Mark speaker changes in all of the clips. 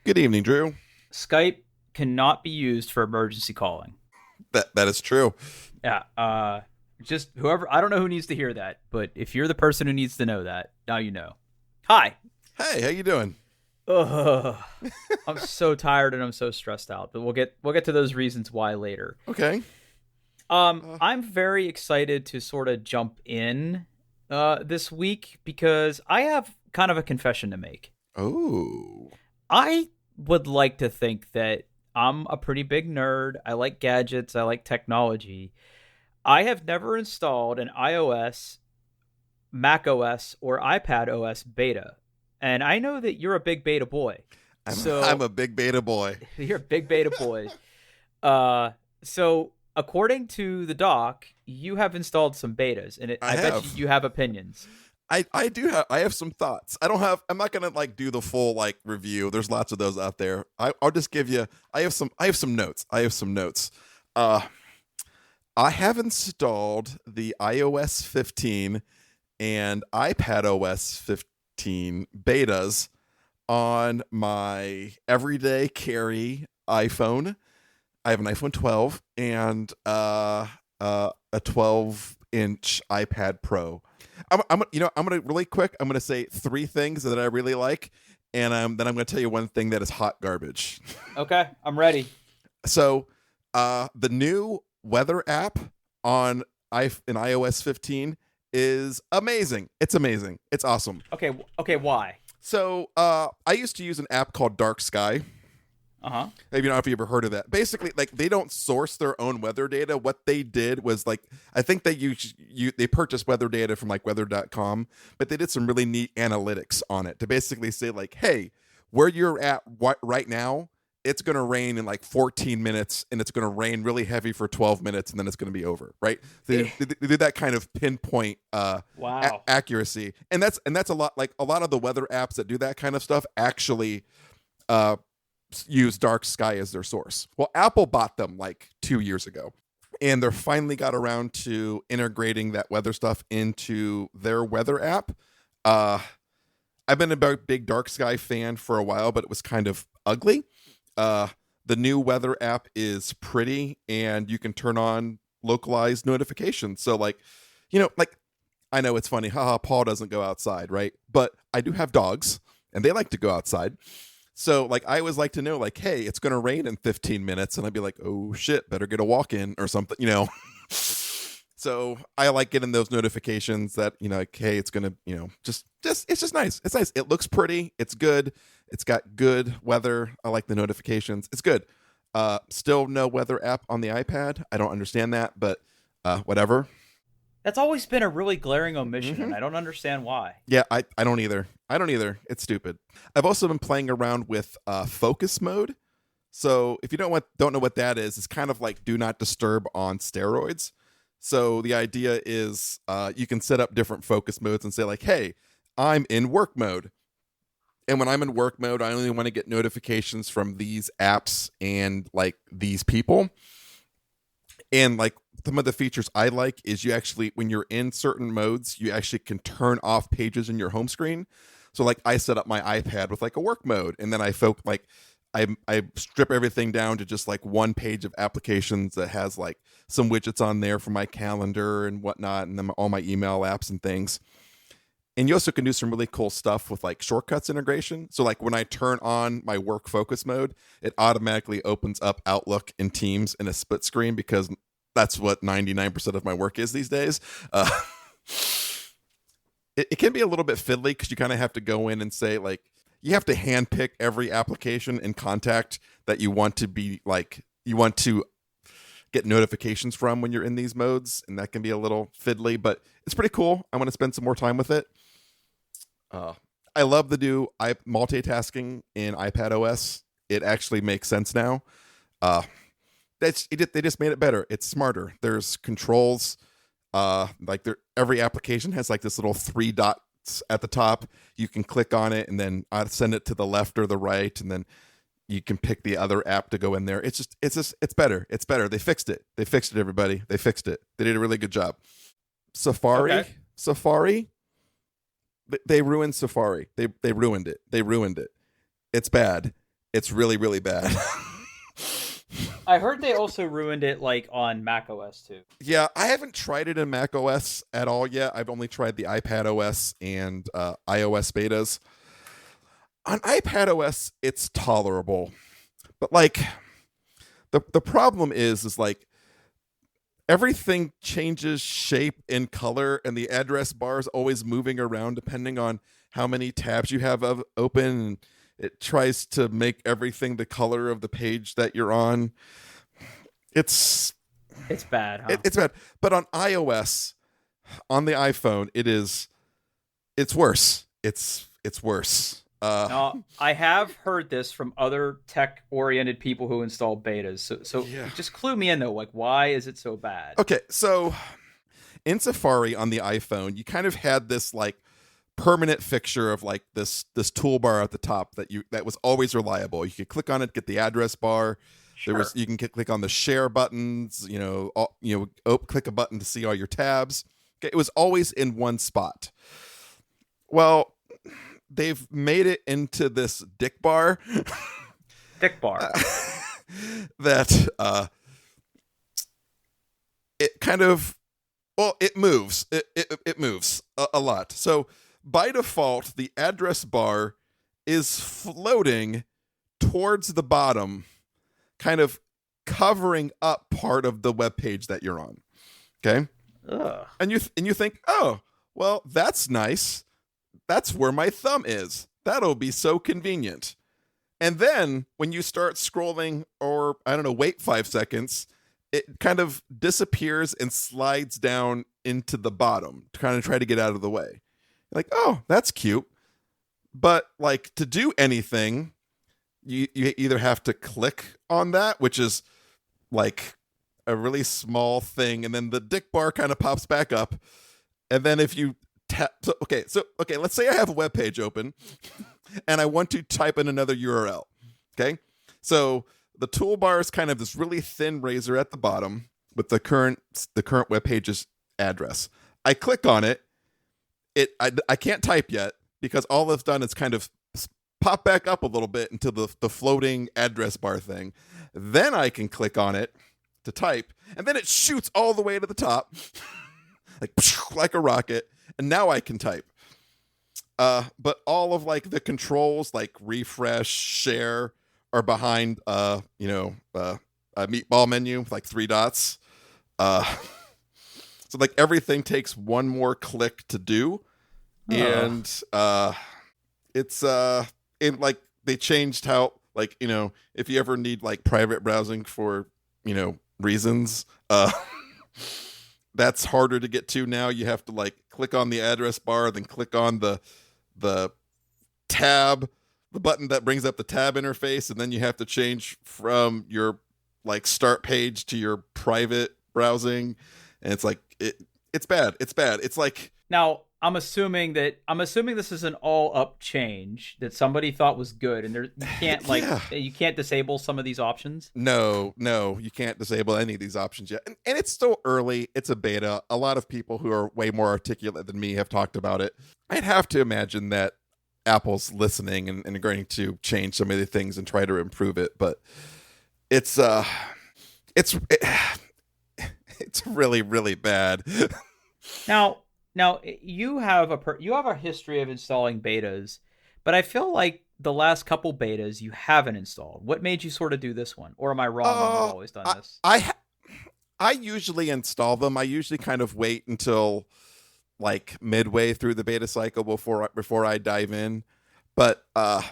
Speaker 1: Good evening, Drew.
Speaker 2: Skype cannot be used for emergency calling.
Speaker 1: That is true.
Speaker 2: Yeah. Just whoever, I don't know who needs to hear that, but if you're the person who needs to know that, now you know. Hi.
Speaker 1: Hey, how you doing?
Speaker 2: Ugh. I'm so tired and I'm so stressed out, but we'll get to those reasons why later.
Speaker 1: Okay.
Speaker 2: I'm very excited to sort of jump in this week because I have kind of a confession to make.
Speaker 1: Oh.
Speaker 2: I would like to think that I'm a pretty big nerd. I like gadgets, I like technology. I have never installed an iOS, macOS, or iPadOS beta. And I know that you're a big beta boy.
Speaker 1: I'm
Speaker 2: So
Speaker 1: a big beta boy.
Speaker 2: you're a big beta boy. So according to the doc, you have installed some betas, and
Speaker 1: I
Speaker 2: I bet
Speaker 1: have.
Speaker 2: you have opinions.
Speaker 1: I have some thoughts. I'm not gonna like do the full like review. There's lots of those out there. I'll just give you I have some notes. Uh I have installed the iOS 15 and iPadOS 15 betas on my everyday carry iPhone. I have an iPhone 12 and a 12-inch iPad Pro. I'm gonna really quick. I'm gonna say three things that I really like, and then I'm gonna tell you one thing that is hot garbage.
Speaker 2: Okay, I'm ready.
Speaker 1: So, the new weather app on in iOS 15 is amazing. It's amazing. It's awesome.
Speaker 2: Okay, why?
Speaker 1: So, I used to use an app called Dark Sky.
Speaker 2: Uh-huh.
Speaker 1: Maybe not if you ever heard of that. Basically, like they don't source their own weather data. What they did was like I think they purchased weather data from like weather.com, but they did some really neat analytics on it to basically say like, hey, where you're at right now, it's going to rain in like 14 minutes and it's going to rain really heavy for 12 minutes and then it's going to be over, right? They do that kind of pinpoint
Speaker 2: Wow.
Speaker 1: accuracy. And that's a lot like a lot of the weather apps that do that kind of stuff actually uh use Dark Sky as their source. Well, Apple bought them like 2 years ago, and they're finally got around to integrating that weather stuff into their weather app. Uh, I've been a big Dark Sky fan for a while, but it was kind of ugly. Uh, the new weather app is pretty, and you can turn on localized notifications. So, like, like I know it's funny, haha, Paul doesn't go outside, right? But I do have dogs, and they like to go outside. So, like, I always like to know, like, hey, it's going to rain in 15 minutes. And I'd be like, oh, shit, better get a walk in or something. So I like getting those notifications that, like, hey, it's going to, it's just nice. It's nice. It looks pretty. It's good. It's got good weather. I like the notifications. It's good. Still no weather app on the iPad. I don't understand that, but whatever.
Speaker 2: That's always been a really glaring omission,
Speaker 1: Mm-hmm.
Speaker 2: and I don't understand why.
Speaker 1: Yeah, I don't either. I don't either. It's stupid. I've also been playing around with focus mode. So if you don't know what that is, it's kind of like do not disturb on steroids. So the idea is you can set up different focus modes and say like, hey, I'm in work mode. And when I'm in work mode, I only want to get notifications from these apps and like these people. And like some of the features I like is you actually, when you're in certain modes, you actually can turn off pages in your home screen. So like I set up my iPad with like a work mode, and then I strip everything down to just like one page of applications that has like some widgets on there for my calendar and whatnot, and then all my email apps and things. And you also can do some really cool stuff with like shortcuts integration. So like when I turn on my work focus mode, it automatically opens up Outlook and Teams in a split screen because that's what 99% of my work is these days. It can be a little bit fiddly because you kind of have to go in and say like, you have to handpick every application and contact that you want to be like, you want to get notifications from when you're in these modes. And that can be a little fiddly, but it's pretty cool. I want to spend some more time with it. I love the new multitasking in iPadOS. It actually makes sense now. They just made it better. It's smarter. There's controls. Every application has like this little three dots at the top. You can click on it and then I'd send it to the left or the right, and then you can pick the other app to go in there. It's better. It's better. They fixed it. Everybody. They fixed it. They did a really good job. Safari.
Speaker 2: Okay.
Speaker 1: Safari. They ruined Safari. They ruined it. It's bad. It's really, really bad.
Speaker 2: I heard they also ruined it like on Mac OS too.
Speaker 1: Yeah, I haven't tried it in Mac OS at all yet. I've only tried the iPad OS and iOS betas. On iPad OS, it's tolerable. But like the problem is like everything changes shape and color, and the address bar is always moving around depending on how many tabs you have open. And it tries to make everything the color of the page that you're on. It's
Speaker 2: bad, huh?
Speaker 1: it's bad. But on iOS, on the iPhone, it's worse. It's worse.
Speaker 2: Now, I have heard this from other tech-oriented people who install betas. So
Speaker 1: Yeah.
Speaker 2: just clue me in though. Like, why is it so bad?
Speaker 1: Okay, so in Safari on the iPhone, you kind of had this like permanent fixture of like this toolbar at the top that was always reliable. You could click on it, get the address bar.
Speaker 2: Sure.
Speaker 1: You can click on the share buttons. Click a button to see all your tabs. Okay, it was always in one spot. Well, they've made it into this dick bar.
Speaker 2: Dick bar.
Speaker 1: That it kind of, well, it moves. It moves a lot. So by default, the address bar is floating towards the bottom, kind of covering up part of the web page that you're on. Okay?
Speaker 2: Ugh.
Speaker 1: And you think, "Oh, well, that's nice. That's where my thumb is. That'll be so convenient." And then when you start scrolling, or I don't know, wait 5 seconds, it kind of disappears and slides down into the bottom to kind of try to get out of the way. Like, oh, that's cute. But like to do anything, you either have to click on that, which is like a really small thing, and then the dick bar kind of pops back up. And then if you tap, okay, let's say I have a web page open and I want to type in another URL. Okay, so the toolbar is kind of this really thin razor at the bottom with the current web page's address. I click on it. I can't type yet because all it's done is kind of pop back up a little bit into the floating address bar thing. Then I can click on it to type, and then it shoots all the way to the top, like a rocket, and now I can type. But all of like the controls, like refresh, share, are behind a meatball menu with like 3 dots. So like everything takes one more click to do. And it's in like they changed how, like, if you ever need like private browsing for reasons, that's harder to get to now. You have to like click on the address bar, then click on the tab, the button that brings up the tab interface, and then you have to change from your like start page to your private browsing, and it's like it's bad. It's like,
Speaker 2: now I'm assuming this is an all up change that somebody thought was good, and you can't you can't disable some of these options.
Speaker 1: No, you can't disable any of these options yet, and it's still early. It's a beta. A lot of people who are way more articulate than me have talked about it. I'd have to imagine that Apple's listening and going to change some of the things and try to improve it, but it's really, really bad.
Speaker 2: Now you have a history of installing betas, but I feel like the last couple betas you haven't installed. What made you sort of do this one, or am I wrong? You've always done this.
Speaker 1: I usually install them. I usually kind of wait until like midway through the beta cycle before I dive in. But I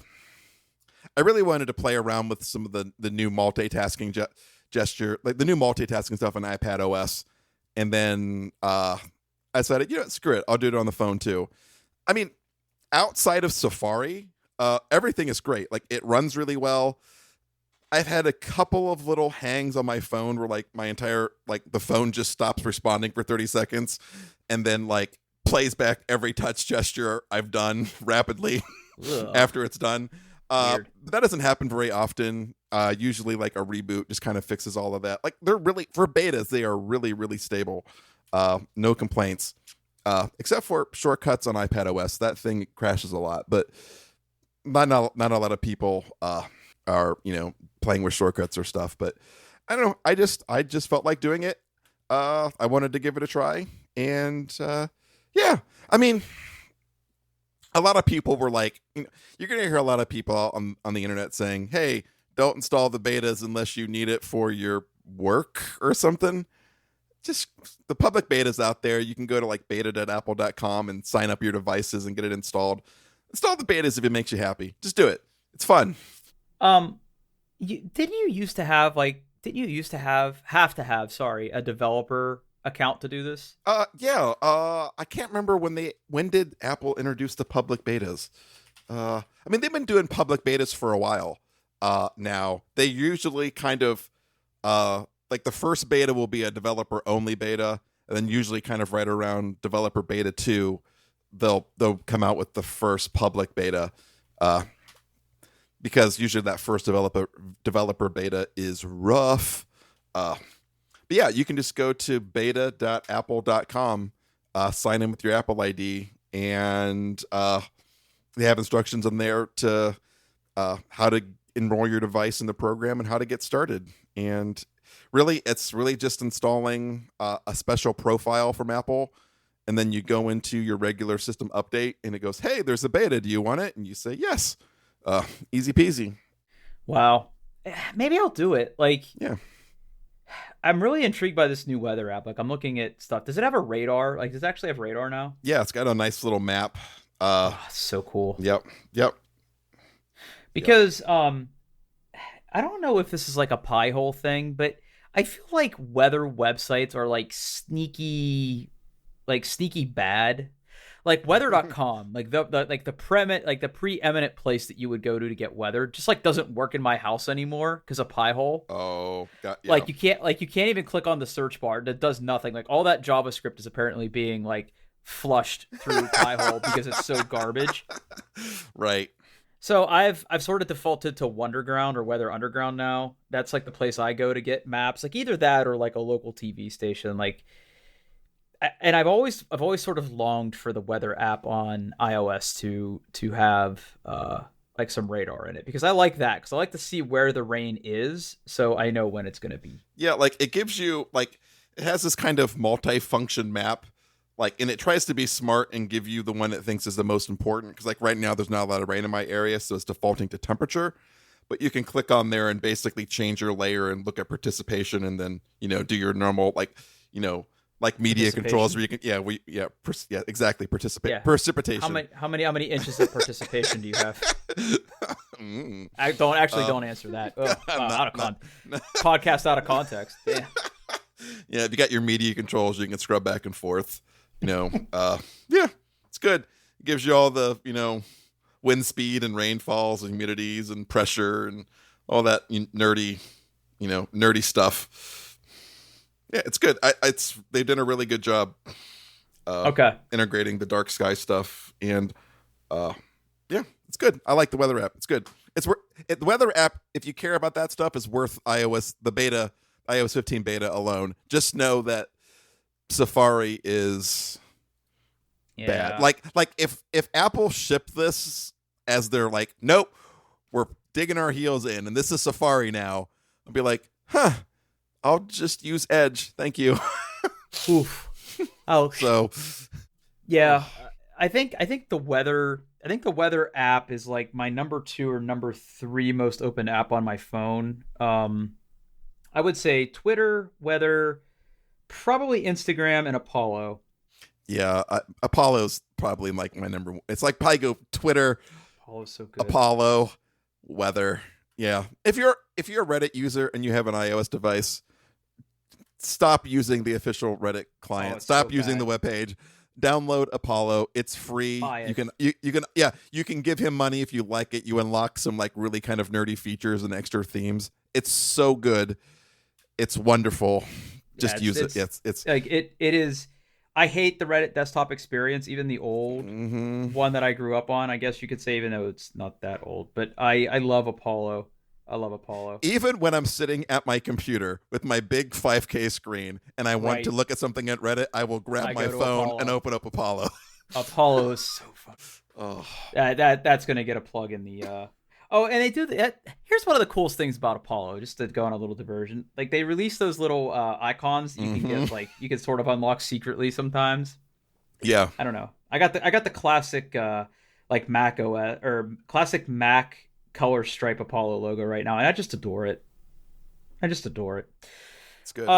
Speaker 1: really wanted to play around with some of the new multitasking gesture, like the new multitasking stuff on iPadOS, and then I said, screw it, I'll do it on the phone too. I mean, outside of Safari, everything is great. Like, it runs really well. I've had a couple of little hangs on my phone where like my entire, like, the phone just stops responding for 30 seconds and then like plays back every touch gesture I've done rapidly after it's done. But that doesn't happen very often. Usually like a reboot just kind of fixes all of that. Like, they're really, for betas, they are really, really stable. No complaints, except for shortcuts on iPadOS. That thing crashes a lot, but not a lot of people are, playing with shortcuts or stuff. But I don't know. I just felt like doing it. I wanted to give it a try, and yeah, I mean, a lot of people were like, you're gonna hear a lot of people on the internet saying, "Hey, don't install the betas unless you need it for your work or something." Just the public betas out there. You can go to like beta.apple.com and sign up your devices and get it installed. Install the betas if it makes you happy. Just do it. It's fun.
Speaker 2: Didn't you used to have have to have a developer account to do this?
Speaker 1: Yeah. I can't remember when did Apple introduce the public betas? I mean, they've been doing public betas for a while. Now they usually kind of like the first beta will be a developer only beta, and then usually kind of right around developer beta 2, they'll come out with the first public beta. Because usually that first developer beta is rough. But yeah, you can just go to beta.apple.com, sign in with your Apple ID, and they have instructions on there to how to enroll your device in the program and how to get started. And really, it's really just installing a special profile from Apple, and then you go into your regular system update, and it goes, "Hey, there's a beta. Do you want it?" And you say yes. Easy peasy.
Speaker 2: Wow. Maybe I'll do it. Like,
Speaker 1: yeah.
Speaker 2: I'm really intrigued by this new weather app. Like, I'm looking at stuff. Does it have a radar? Like, does it actually have radar now?
Speaker 1: Yeah, it's got a nice little map.
Speaker 2: So cool.
Speaker 1: Yep.
Speaker 2: Because I don't know if this is like a pie hole thing, but I feel like weather websites are like sneaky bad. Like weather.com, like the preeminent place that you would go to get weather, just like doesn't work in my house anymore because of pie hole.
Speaker 1: Oh, yeah.
Speaker 2: Like you can't even click on the search bar. That does nothing. Like all that JavaScript is apparently being like flushed through pie hole because it's so garbage.
Speaker 1: Right.
Speaker 2: So I've sort of defaulted to Wonderground or Weather Underground now. That's like the place I go to get maps. Like either that or like a local TV station. Like. And I've always sort of longed for the weather app on iOS to have like some radar in it, because I like that, because I like to see where the rain is so I know when it's going to be.
Speaker 1: Yeah, like it gives you like, it has this kind of multi-function map, like, and it tries to be smart and give you the one it thinks is the most important, because like right now there's not a lot of rain in my area, so it's defaulting to temperature. But you can click on there and basically change your layer and look at participation, and then do your normal like media controls where you can exactly precipitation.
Speaker 2: How many inches of participation do you have? I don't answer that. Podcast out of context. Yeah.
Speaker 1: Yeah, if you got your media controls, you can scrub back and forth. Yeah, it's good. It gives you all the wind speed and rainfalls and humidities and pressure and all that nerdy stuff. Yeah, it's good. They've done a really good job. Integrating the dark sky stuff, and yeah, it's good. I like the weather app. It's good. The weather app, if you care about that stuff, is worth iOS 15 beta alone. Just know that Safari is bad. Like if Apple shipped this as they're like, nope, we're digging our heels in, and this is Safari now, I'll be like, huh. I'll just use Edge. Thank you.
Speaker 2: Oof. Oh.
Speaker 1: So.
Speaker 2: Yeah, I think the weather app is like my number 2 or number 3 most open app on my phone. I would say Twitter, weather, probably Instagram, and Apollo.
Speaker 1: Yeah, Apollo's probably like my number 1. It's like probably go Twitter,
Speaker 2: Apollo's so good.
Speaker 1: Apollo, weather. Yeah, if you're a Reddit user and you have an iOS device, stop using the official Reddit client. Stop using the webpage. Download Apollo. It's free. You can give him money if you like it. You unlock some like really kind of nerdy features and extra themes. It's so good. It's wonderful. Just use it. It's
Speaker 2: like it is. I hate the Reddit desktop experience, even the old one that I grew up on, I guess you could say, even though it's not that old. But I love Apollo. I love Apollo.
Speaker 1: Even when I'm sitting at my computer with my big 5K screen and I want to look at something at Reddit, I will grab my phone and open up Apollo.
Speaker 2: Apollo is so fun.
Speaker 1: Oh,
Speaker 2: that's going to get a plug in the... Oh, and they do that. Here's one of the coolest things about Apollo, just to go on a little diversion. Like they release those little icons you can get, like you can sort of unlock secretly sometimes.
Speaker 1: Yeah.
Speaker 2: I don't know. I got the classic like Mac OS or classic Mac color stripe Apollo logo right now, and I just adore it. I just adore it.
Speaker 1: It's good.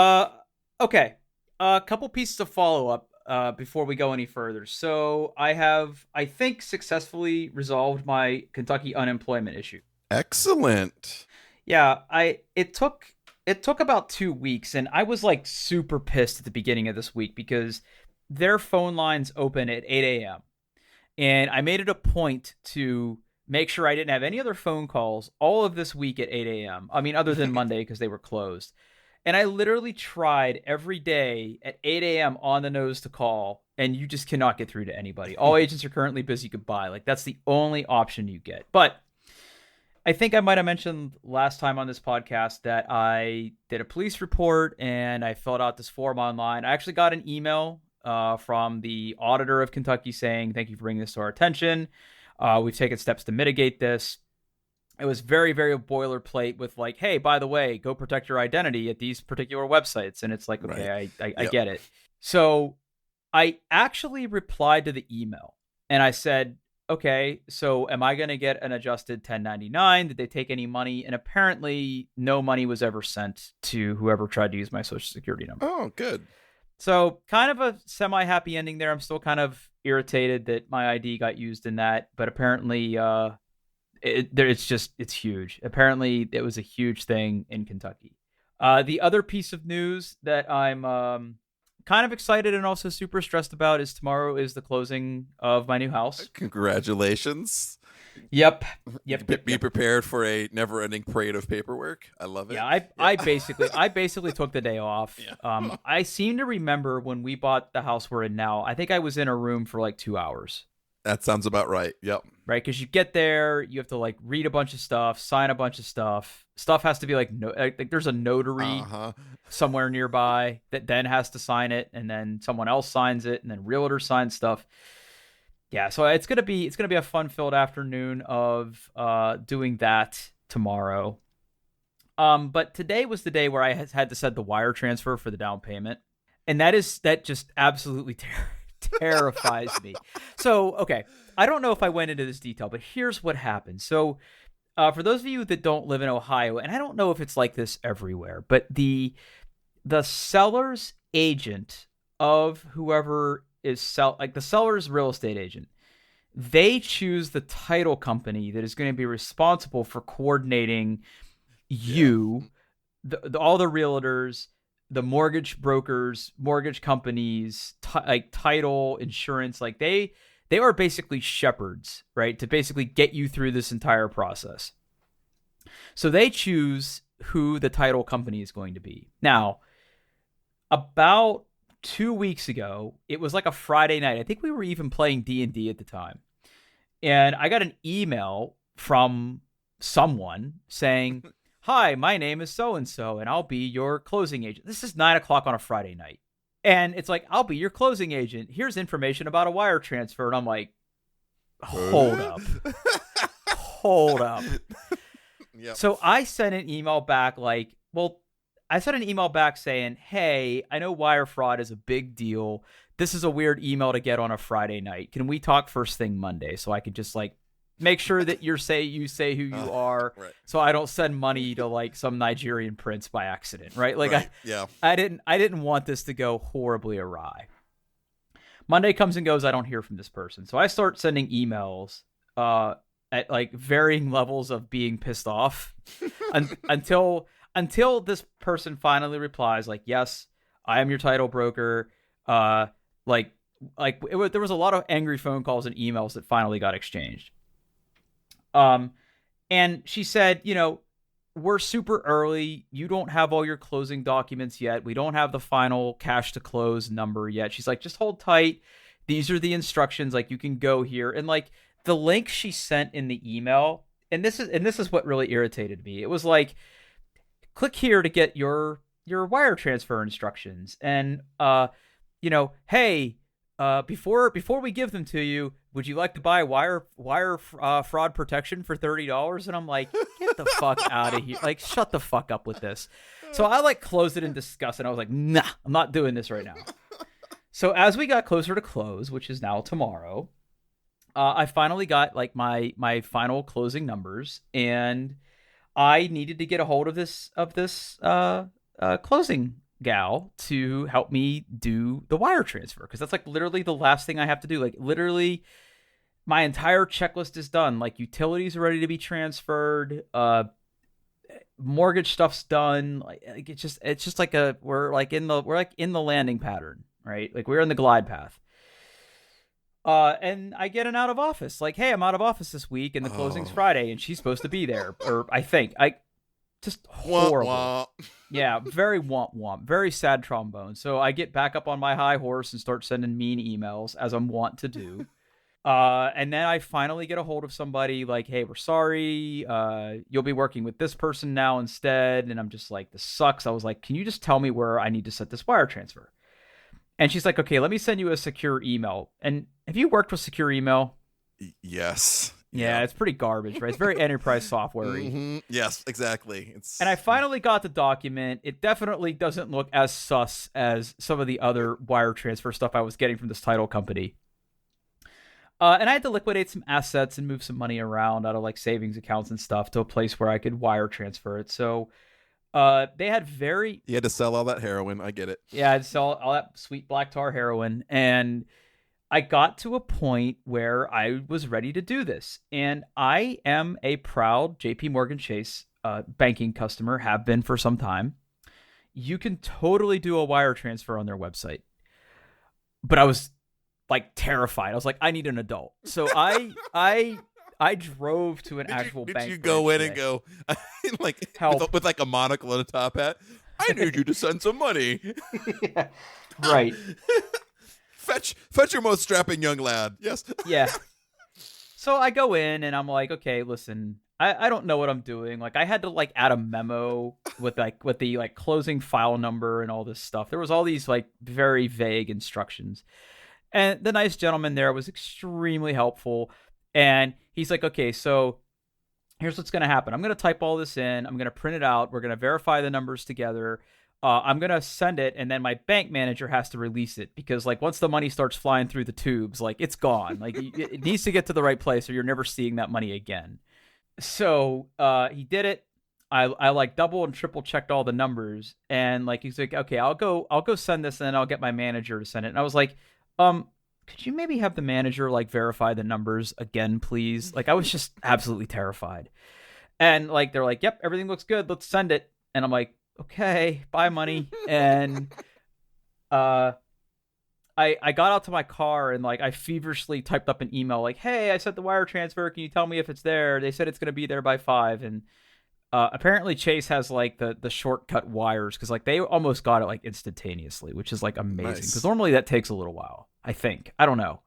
Speaker 2: Okay. A couple pieces of follow up before we go any further. So I have, I think, successfully resolved my Kentucky unemployment issue.
Speaker 1: Excellent.
Speaker 2: Yeah, it took about 2 weeks, and I was like super pissed at the beginning of this week because their phone lines open at 8 a.m. And I made it a point to make sure I didn't have any other phone calls all of this week at 8 a.m. I mean, other than Monday because they were closed. And I literally tried every day at 8 a.m. on the nose to call, and you just cannot get through to anybody. All agents are currently busy. Goodbye. Like, that's the only option you get. But I think I might have mentioned last time on this podcast that I did a police report and I filled out this form online. I actually got an email from the auditor of Kentucky saying, thank you for bringing this to our attention. We've taken steps to mitigate this. It was very, very boilerplate with like, hey, by the way, go protect your identity at these particular websites. And it's like, okay, right. I get it. So I actually replied to the email and I said, okay, so am I going to get an adjusted 1099? Did they take any money? And apparently no money was ever sent to whoever tried to use my social security number.
Speaker 1: Oh, good.
Speaker 2: So kind of a semi-happy ending there. I'm still kind of irritated that my ID got used in that, but apparently it's huge. Apparently it was a huge thing in Kentucky. The other piece of news that I'm kind of excited and also super stressed about is tomorrow is the closing of my new house.
Speaker 1: Congratulations.
Speaker 2: Yep.
Speaker 1: Be prepared for a never-ending parade of paperwork. I love it.
Speaker 2: Yeah, I basically took the day off. Yeah. I seem to remember when we bought the house we're in now, I think I was in a room for like 2 hours.
Speaker 1: That sounds about right. Yep.
Speaker 2: Right, because you get there, you have to like read a bunch of stuff, sign a bunch of stuff. Stuff has to be like there's a notary somewhere nearby that then has to sign it, and then someone else signs it, and then realtor signs stuff. Yeah, so it's gonna be a fun-filled afternoon of doing that tomorrow. But today was the day where I had to set the wire transfer for the down payment, and that just absolutely terrifies me. So, okay, I don't know if I went into this detail, but here's what happened. So, for those of you that don't live in Ohio, and I don't know if it's like this everywhere, but the seller's agent of whoever is the seller's real estate agent, they choose the title company that is going to be responsible for coordinating all the realtors, the mortgage brokers, mortgage companies, like title, insurance, like they are basically shepherds, right? To basically get you through this entire process. So they choose who the title company is going to be. Now, about 2 weeks ago, it was like a Friday night. I think we were even playing D&D at the time. And I got an email from someone saying, hi, my name is so-and-so, and I'll be your closing agent. This is 9:00 on a Friday night. And it's like, I'll be your closing agent. Here's information about a wire transfer. And I'm like, hold up. Hold up. Yep. So I sent an email back saying, hey, I know wire fraud is a big deal. This is a weird email to get on a Friday night. Can we talk first thing Monday so I could just like make sure that you say who you are, right, so I don't send money to like some Nigerian prince by accident, right? Like
Speaker 1: right.
Speaker 2: I didn't want this to go horribly awry. Monday comes and goes, I don't hear from this person. So I start sending emails at like varying levels of being pissed off until this person finally replies like, yes, I am your title broker. There was a lot of angry phone calls and emails that finally got exchanged. And she said, we're super early. You don't have all your closing documents yet. We don't have the final cash to close number yet. She's like, just hold tight. These are the instructions. Like, you can go here. And like the link she sent in the email, and this is what really irritated me. It was like, click here to get your wire transfer instructions. And, hey, before we give them to you, would you like to buy wire fraud protection for $30? And I'm like, get the fuck out of here. Like, shut the fuck up with this. So I like closed it in disgust, and I was like, nah, I'm not doing this right now. So as we got closer to close, which is now tomorrow, I finally got like my final closing numbers, and I needed to get a hold of this closing gal to help me do the wire transfer, because that's like literally the last thing I have to do. Like literally my entire checklist is done. Like utilities are ready to be transferred, mortgage stuff's done. Like it's just like we're in the landing pattern, right? Like we're in the glide path. And I get an out of office. Like, hey, I'm out of office this week, and the closing's Friday, and she's supposed to be there, or I think. Just horrible.
Speaker 1: Wah, wah.
Speaker 2: Yeah, very womp womp. Very sad trombone. So I get back up on my high horse and start sending mean emails, as I'm wont to do. And then I finally get a hold of somebody like, hey, we're sorry. You'll be working with this person now instead. And I'm just like, this sucks. I was like, can you just tell me where I need to set this wire transfer? And she's like, okay, let me send you a secure email. And have you worked with secure email?
Speaker 1: Yes.
Speaker 2: Yeah, it's pretty garbage, right? It's very enterprise software-y.
Speaker 1: Mm-hmm. Yes, exactly.
Speaker 2: And I finally got the document. It definitely doesn't look as sus as some of the other wire transfer stuff I was getting from this title company. And I had to liquidate some assets and move some money around out of like savings accounts and stuff to a place where I could wire transfer it. So they had
Speaker 1: You had to sell all that heroin. I get it.
Speaker 2: Yeah, I'd sell all that sweet black tar heroin. And I got to a point where I was ready to do this. And I am a proud JP Morgan Chase banking customer, have been for some time. You can totally do a wire transfer on their website. But I was like terrified. I was like, I need an adult. So I drove to an actual bank.
Speaker 1: Did you go in and go like
Speaker 2: help
Speaker 1: with like a monocle and a top hat? I need you to send some money.
Speaker 2: Yeah. Right.
Speaker 1: Fetch your most strapping young lad. Yes.
Speaker 2: Yeah. So I go in and I'm like, okay, listen, I don't know what I'm doing. Like I had to like add a memo with the like closing file number and all this stuff. There was all these like very vague instructions. And the nice gentleman there was extremely helpful. And he's like, okay, so here's what's going to happen. I'm going to type all this in. I'm going to print it out. We're going to verify the numbers together. I'm going to send it, and then my bank manager has to release it because, like, once the money starts flying through the tubes, like, it's gone. Like, it needs to get to the right place or you're never seeing that money again. So he did it. I like double and triple checked all the numbers, and like he's like, okay, I'll go send this, and then I'll get my manager to send it. And I was like, could you maybe have the manager like verify the numbers again, please? Like I was just absolutely terrified. And like they're like, yep, everything looks good. Let's send it. And I'm like, okay, bye money. And I got out to my car and like I feverishly typed up an email like, hey, I sent the wire transfer. Can you tell me if it's there? They said it's going to be there by 5. And apparently Chase has like the shortcut wires because like they almost got it like instantaneously, which is like amazing because normally that takes a little while. I think. I don't know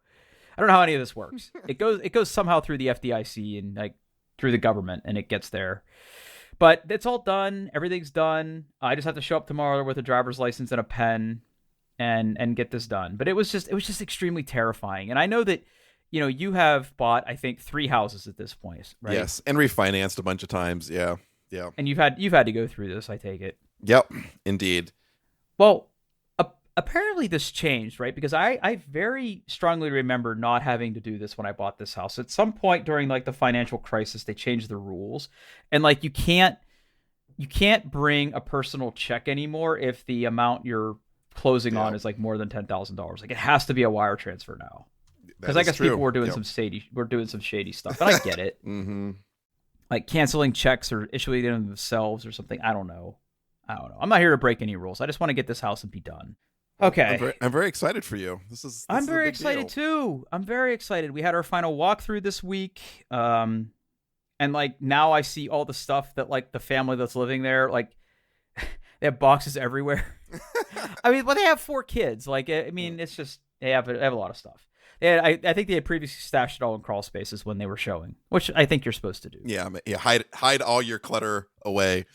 Speaker 2: how any of this works. It goes somehow through the FDIC and like through the government and it gets there. But it's all done. Everything's done. I just have to show up tomorrow with a driver's license and a pen and get this done. But it was just extremely terrifying. And I know that, you know, you have bought, I think, 3 houses at this point, right?
Speaker 1: Yes, and refinanced a bunch of times. Yeah. Yeah.
Speaker 2: And you've had to go through this, I take it.
Speaker 1: Yep, indeed.
Speaker 2: Well, apparently this changed, right? Because I very strongly remember not having to do this when I bought this house. At some point during like the financial crisis, they changed the rules. And like you can't bring a personal check anymore if the amount you're closing on is like more than $10,000. Like it has to be a wire transfer now. Because I guess people were doing some shady stuff. And I get it.
Speaker 1: Mm-hmm.
Speaker 2: Like canceling checks or issuing them themselves or something. I don't know. I'm not here to break any rules. I just want to get this house and be done. Okay.
Speaker 1: I'm very excited for you.
Speaker 2: I'm very excited too. I'm very excited. We had our final walkthrough this week. And like now I see all the stuff that like the family that's living there, like they have boxes everywhere. I mean, well, they have 4 kids. Like, I mean, it's just, they have a lot of stuff. I think they had previously stashed it all in crawl spaces when they were showing, which I think you're supposed to do.
Speaker 1: Yeah. Hide all your clutter away.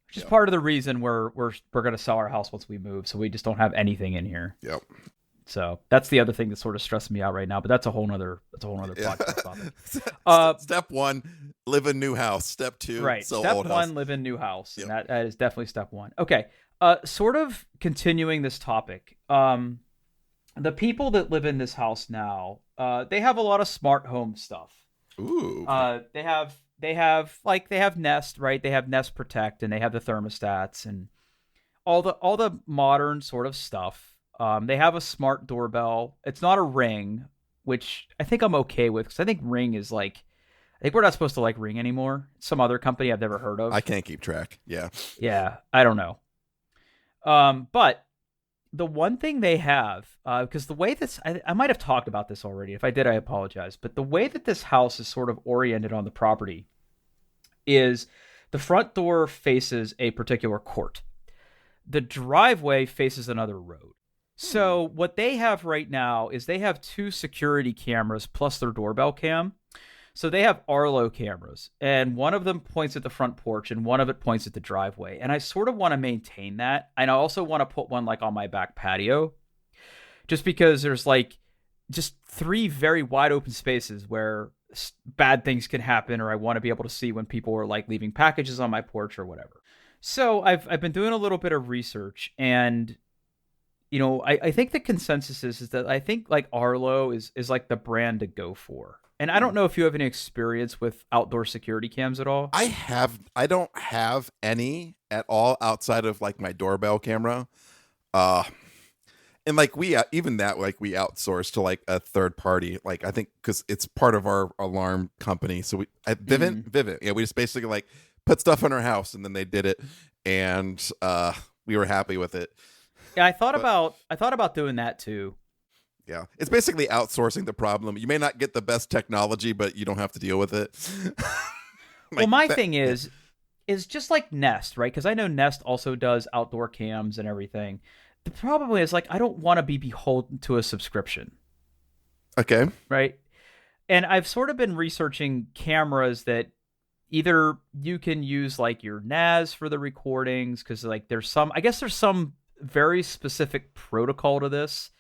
Speaker 2: Which is part of the reason we're going to sell our house once we move, so we just don't have anything in here.
Speaker 1: Yep.
Speaker 2: So that's the other thing that's sort of stressing me out right now. But that's a whole nother
Speaker 1: Yeah.
Speaker 2: podcast topic.
Speaker 1: Step one, live in new house. Step two,
Speaker 2: Right.
Speaker 1: sell
Speaker 2: Step
Speaker 1: old
Speaker 2: one,
Speaker 1: house.
Speaker 2: live in new house.
Speaker 1: Yep.
Speaker 2: And that is definitely step one. Okay. Sort of continuing this topic. The people that live in this house now, they have a lot of smart home stuff.
Speaker 1: Ooh.
Speaker 2: They have Nest, right? They have Nest Protect, and they have the thermostats and all the modern sort of stuff. They have a smart doorbell. It's not a Ring, which I think I'm okay with, because I think Ring is like, I think we're not supposed to like Ring anymore. Some other company I've never heard of.
Speaker 1: I can't keep track. Yeah.
Speaker 2: Yeah, I don't know. But the one thing they have, because the way this, I might have talked about this already. If I did, I apologize. But the way that this house is sort of oriented on the property is the front door faces a particular court. The driveway faces another road. So what they have right now is they have 2 security cameras plus their doorbell cam. So they have Arlo cameras, and one of them points at the front porch and one of it points at the driveway. And I sort of want to maintain that. And I also want to put one like on my back patio, just because there's like just 3 very wide open spaces where bad things can happen, or I want to be able to see when people are like leaving packages on my porch or whatever. So I've been doing a little bit of research, and I think the consensus is that I think like Arlo is like the brand to go for. And I don't know if you have any experience with outdoor security cams at all.
Speaker 1: I don't have any at all outside of like my doorbell camera. And like even that, like we outsource to like a third party, like I think because it's part of our alarm company. So Vivint. Yeah. We just basically like put stuff in our house, and then they did it, and we were happy with it.
Speaker 2: Yeah, I thought about doing that too.
Speaker 1: Yeah, it's basically outsourcing the problem. You may not get the best technology, but you don't have to deal with it.
Speaker 2: Well, my thing is just like Nest, right? Because I know Nest also does outdoor cams and everything. The problem is, like, I don't want to be beholden to a subscription.
Speaker 1: Okay.
Speaker 2: Right? And I've sort of been researching cameras that either you can use like your NAS for the recordings, because like there's some very specific protocol to this,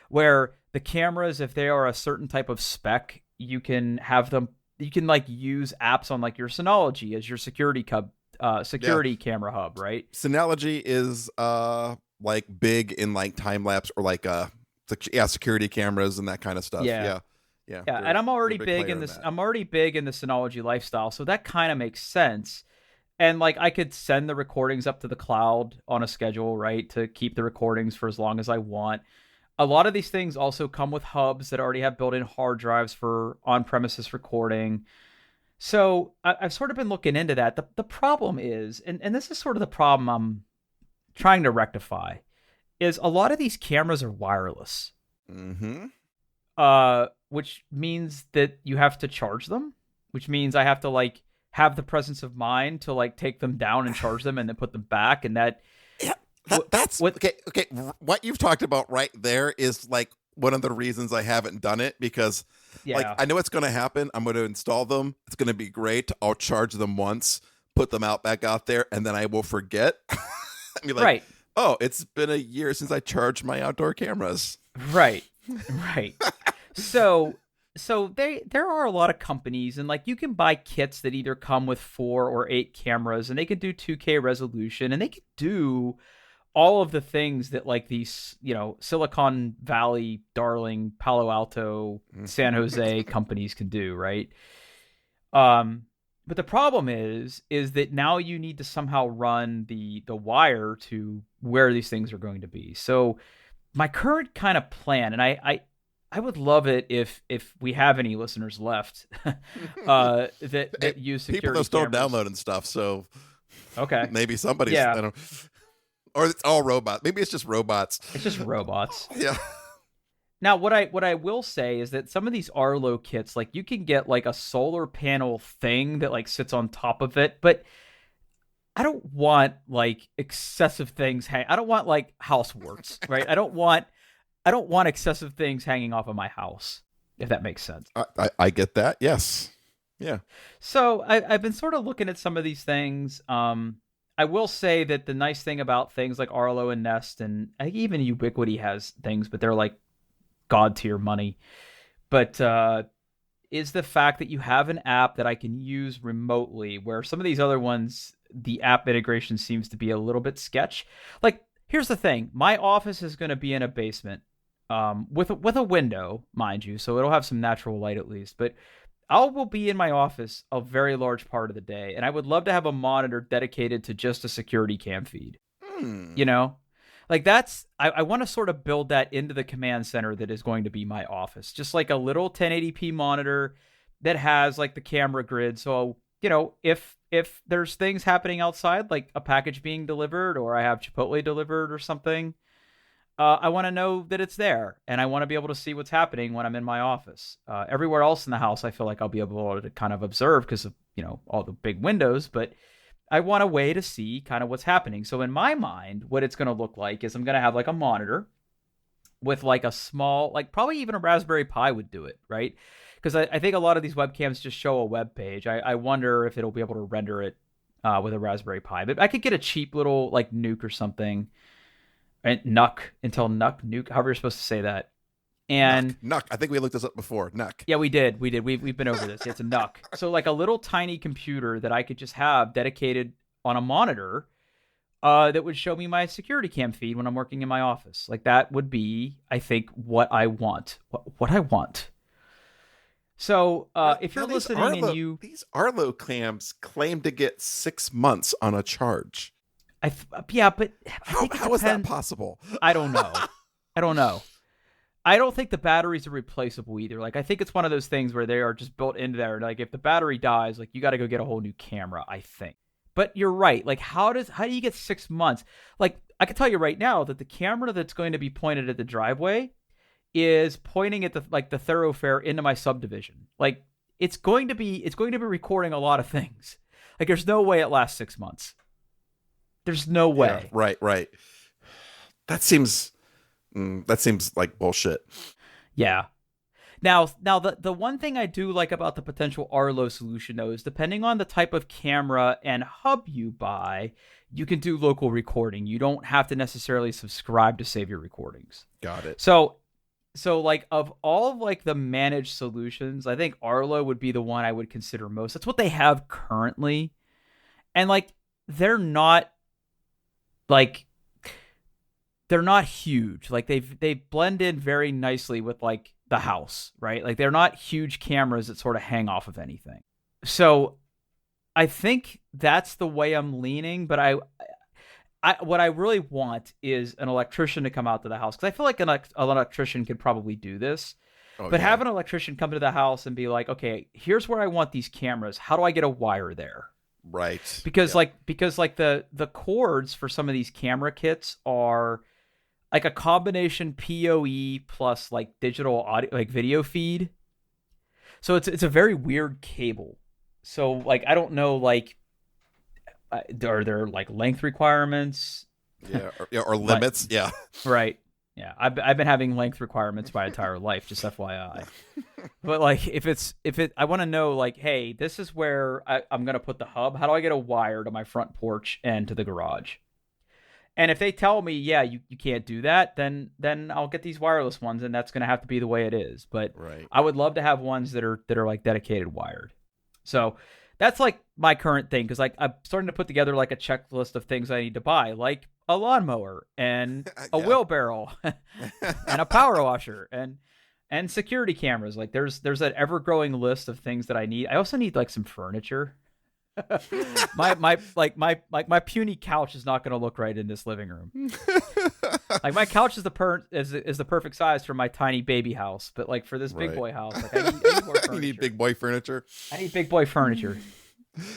Speaker 2: where the cameras, if they are a certain type of spec, you can like use apps on like your Synology as your security camera hub, right?
Speaker 1: Synology is like big in like time lapse or like security cameras and that kind of stuff. Yeah.
Speaker 2: And I'm already big in this. I'm already big in the Synology lifestyle, so that kind of makes sense. And like I could send the recordings up to the cloud on a schedule, right, to keep the recordings for as long as I want. A lot of these things also come with hubs that already have built-in hard drives for on-premises recording. So I've sort of been looking into that. The problem is, and this is sort of the problem I'm trying to rectify, is a lot of these cameras are wireless.
Speaker 1: Mm-hmm.
Speaker 2: Which means that you have to charge them, which means I have to like have the presence of mind to like take them down and charge them and then put them back. And
Speaker 1: that's okay. What you've talked about right there is like one of the reasons I haven't done it, because like I know it's going to happen. I'm going to install them. It's going to be great. I'll charge them once, put them back out there, and then I will forget. I mean, like,
Speaker 2: right.
Speaker 1: Oh, it's been a year since I charged my outdoor cameras.
Speaker 2: Right. So there are a lot of companies, and like you can buy kits that either come with 4 or 8 cameras, and they can do 2K resolution, and they can do all of the things that like these, Silicon Valley, darling, Palo Alto, San Jose companies can do, right? But the problem is that now you need to somehow run the wire to where these things are going to be. So my current kind of plan, and I would love it if we have any listeners left that use security
Speaker 1: people are still
Speaker 2: cameras.
Speaker 1: downloading stuff, so
Speaker 2: okay,
Speaker 1: maybe somebody's I don't, or it's all robots. Maybe it's just robots.
Speaker 2: It's just robots.
Speaker 1: Yeah.
Speaker 2: Now, what I will say is that some of these Arlo kits, like you can get like a solar panel thing that like sits on top of it, but I don't want like excessive things. I don't want like house warts, right? I don't want excessive things hanging off of my house, if that makes sense.
Speaker 1: I get that. Yes. Yeah.
Speaker 2: So I've been sort of looking at some of these things. I will say that the nice thing about things like Arlo and Nest, and I think even Ubiquiti has things, but they're like god tier money. But is the fact that you have an app that I can use remotely, where some of these other ones, the app integration seems to be a little bit sketch. Like, here's the thing. My office is going to be in a basement with a window, mind you, so it'll have some natural light at least. But I will be in my office a very large part of the day, and I would love to have a monitor dedicated to just a security cam feed. You know? Like I want to sort of build that into the command center that is going to be my office. Just like a little 1080p monitor that has like the camera grid. So, if there's things happening outside, like a package being delivered or I have Chipotle delivered or something, I want to know that it's there, and I want to be able to see what's happening when I'm in my office. Everywhere else in the house, I feel like I'll be able to kind of observe because of, all the big windows, but I want a way to see kind of what's happening. So in my mind, what it's going to look like is I'm going to have like a monitor with like a small, like probably even a Raspberry Pi would do it, right? Because I think a lot of these webcams just show a web page. I wonder if it'll be able to render it with a Raspberry Pi. But I could get a cheap little like Nuke or something, and Nuke, however you're supposed to say that. And
Speaker 1: Nuck. I think we looked this up before. Nuck.
Speaker 2: Yeah, we did. We've been over this. It's a Nuck. So like a little tiny computer that I could just have dedicated on a monitor that would show me my security cam feed when I'm working in my office. Like that would be, I think, what I want. What I want. So if you're listening and
Speaker 1: these Arlo cams claim to get 6 months on a charge.
Speaker 2: Yeah, but
Speaker 1: how is that possible?
Speaker 2: I don't know. I don't think the batteries are replaceable either. Like, I think it's one of those things where they are just built into there. Like, if the battery dies, like, you got to go get a whole new camera, I think. But you're right. Like, how do you get 6 months? Like, I can tell you right now that the camera that's going to be pointed at the driveway is pointing at the thoroughfare into my subdivision. Like, it's going to be recording a lot of things. Like, there's no way it lasts 6 months. There's no way.
Speaker 1: Yeah, right. That seems like bullshit.
Speaker 2: Yeah. Now the one thing I do like about the potential Arlo solution, though, is depending on the type of camera and hub you buy, you can do local recording. You don't have to necessarily subscribe to save your recordings.
Speaker 1: Got it.
Speaker 2: So like of all of like the managed solutions, I think Arlo would be the one I would consider most. That's what they have currently. And like they're not huge. Like they blend in very nicely with like the house, right? Like they're not huge cameras that sort of hang off of anything. So I think that's the way I'm leaning, but I what I really want is an electrician to come out to the house, because I feel like an electrician could probably do this. Have an electrician come to the house and be like, okay, here's where I want these cameras. How do I get a wire there?
Speaker 1: Right.
Speaker 2: Because the cords for some of these camera kits are like a combination PoE plus like digital audio, like video feed. So it's a very weird cable. So like I don't know, like are there like length requirements?
Speaker 1: Yeah, or limits. Yeah.
Speaker 2: Right. Yeah, I've been having length requirements my entire life, just FYI. But like, I want to know, like, hey, this is where I'm gonna put the hub. How do I get a wire to my front porch and to the garage? And if they tell me, yeah, you can't do that, then I'll get these wireless ones, and that's gonna have to be the way it is. But
Speaker 1: right.
Speaker 2: I would love to have ones that are like dedicated wired. So that's like my current thing, because like I'm starting to put together like a checklist of things I need to buy, like a lawnmower and a wheelbarrow and a power washer and security cameras. Like there's that ever growing list of things that I need. I also need like some furniture. my puny couch is not going to look right in this living room. Like my couch is the perfect size for my tiny baby house, but like for this big boy house, like I need more furniture.
Speaker 1: You need big boy furniture.
Speaker 2: I need big boy furniture.